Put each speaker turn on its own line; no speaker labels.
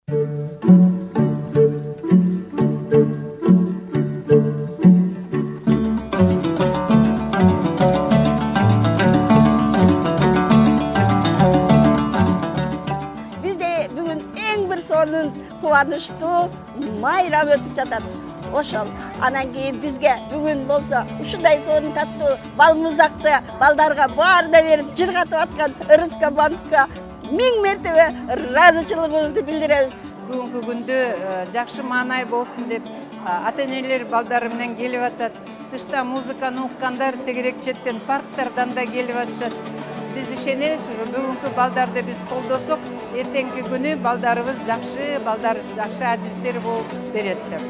Bizde bugün en bir sonun kuvvanıştı, mayram ötüp жатат. Ошол анан кийин бизге бүгүн болсо ушундай сонун таттуу бал муздакты балдарга баарына берип жыргатып аткан ырыска банкка миң мертебе ыраазычылыгыбызды билдиребиз.
Бүгүнкү күндө жакшы маанай болсун деп ата-энелер балдары менен келип атат. Тышта музыканы уккандар тегерек четтен парктардан да келип атышат. Биз ишенебиз, бүгүнкү балдарды биз колдосок, эртеңки күнү балдарыбыз жакшы адистер болуп берет деп.